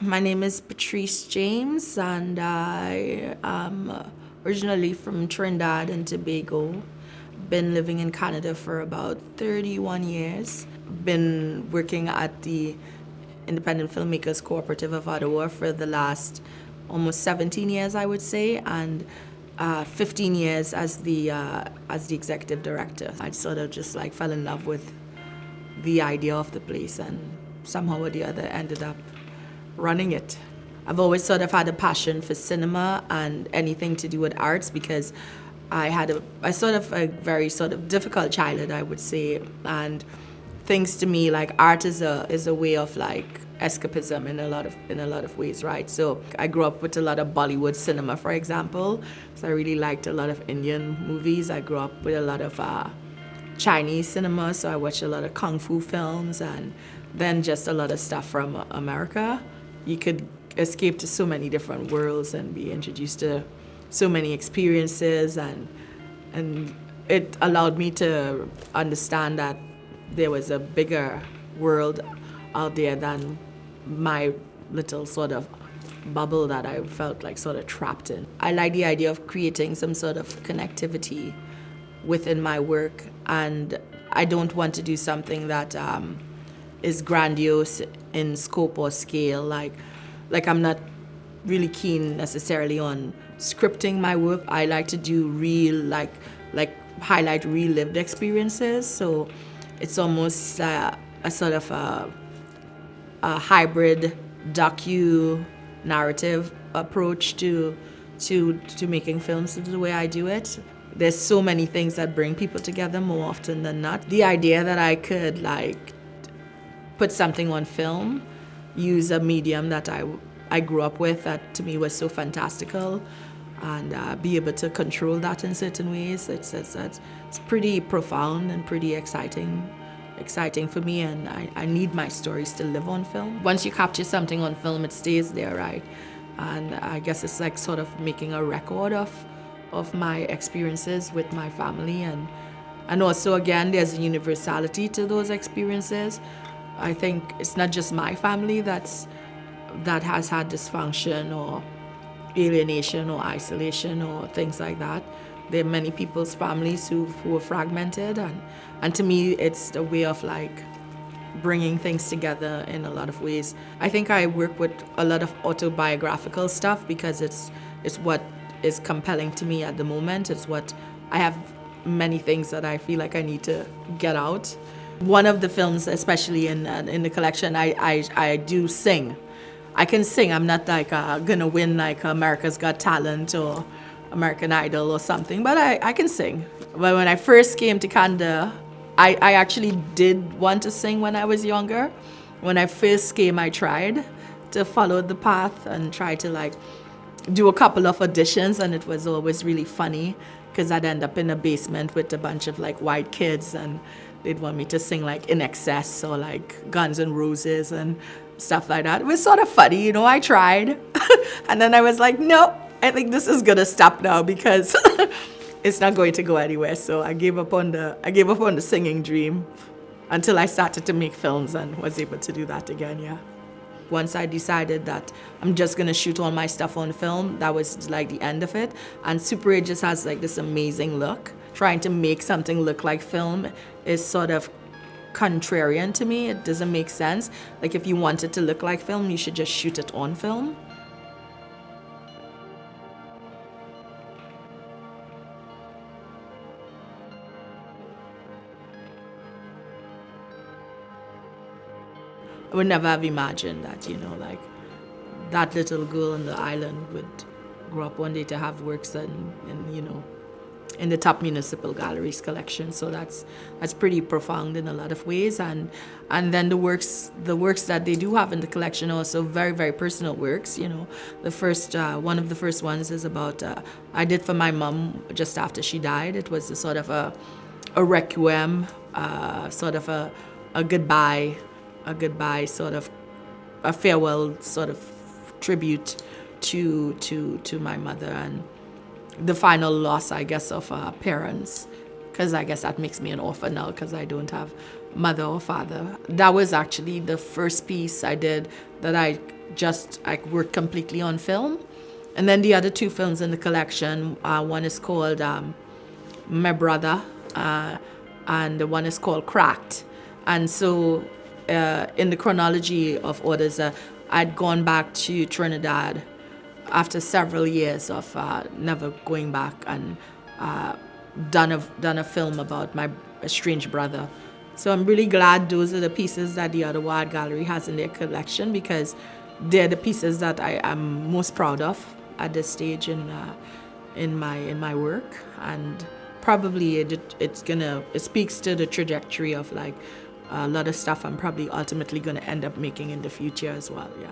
My name is Patrice James, and I am originally from Trinidad and Tobago. Been living in Canada for about 31 years. Been working at the Independent Filmmakers Co-operative of Ottawa for the last almost 17 years, I would say, and 15 years as the executive director. I sort of just like fell in love with the idea of the place, and somehow or the other ended up running it. I've always sort of had a passion for cinema and anything to do with arts because I sort of a very sort of difficult childhood, I would say, and things to me like art is a way of like escapism in a lot of ways, right? So I grew up with a lot of Bollywood cinema, for example. So I really liked a lot of Indian movies. I grew up with a lot of Chinese cinema, so I watched a lot of kung fu films and then just a lot of stuff from America. You could escape to so many different worlds and be introduced to so many experiences, and it allowed me to understand that there was a bigger world out there than my little sort of bubble that I felt like sort of trapped in. I like the idea of creating some sort of connectivity within my work, and I don't want to do something that is grandiose in scope or scale. Like I'm not really keen necessarily on scripting my work. I like to do real like highlight real lived experiences. So it's almost a sort of a hybrid docu narrative approach to making films the way I do it. There's so many things that bring people together more often than not. The idea that I could like put something on film, use a medium that I grew up with that to me was so fantastical, and be able to control that in certain ways. It's pretty profound and pretty exciting for me, and I need my stories to live on film. Once you capture something on film, it stays there, right? And I guess it's like sort of making a record of my experiences with my family, and also again there's a universality to those experiences. I think it's not just my family that has had dysfunction or alienation or isolation or things like that. There are many people's families who are fragmented, and to me it's a way of like bringing things together in a lot of ways. I think I work with a lot of autobiographical stuff because it's what is compelling to me at the moment. It's what I have many things that I feel like I need to get out. One of the films, especially in the collection, I do sing. I can sing. I'm not like gonna win like America's Got Talent or American Idol or something, but I can sing. But when I first came to Canada, I actually did want to sing when I was younger. When I first came, I tried to follow the path and try to like do a couple of auditions, and it was always really funny because I'd end up in a basement with a bunch of like white kids, and they'd want me to sing like In Excess or like Guns N' Roses and stuff like that. It was sort of funny, you know. I tried and then I was like, no, I think this is gonna stop now because it's not going to go anywhere. So I gave up on the singing dream until I started to make films and was able to do that again. Yeah. Once I decided that I'm just gonna shoot all my stuff on film, that was like the end of it. And Super 8 just has like this amazing look. Trying to make something look like film is sort of contrarian to me. It doesn't make sense. Like if you want it to look like film, you should just shoot it on film. I would never have imagined that, you know, like that little girl on the island would grow up one day to have works in you know, in the top municipal galleries collection. So that's pretty profound in a lot of ways, and then the works that they do have in the collection are also very, very personal works. You know, the first one of the first ones is about I did for my mom just after she died. It was a sort of a requiem, sort of a goodbye sort of a farewell sort of tribute to my mother, and the final loss, I guess, of parents, because I guess that makes me an orphan now because I don't have mother or father. That was actually the first piece I did that I just worked completely on film. And then the other two films in the collection, one is called My Brother, and the one is called Cracked. And so in the chronology of orders, I'd gone back to Trinidad after several years of never going back, and done a film about my estranged brother. So I'm really glad those are the pieces that the Ottawa Art Gallery has in their collection, because they're the pieces that I am most proud of at this stage in my work. And probably it speaks to the trajectory of like a lot of stuff I'm probably ultimately going to end up making in the future as well. Yeah.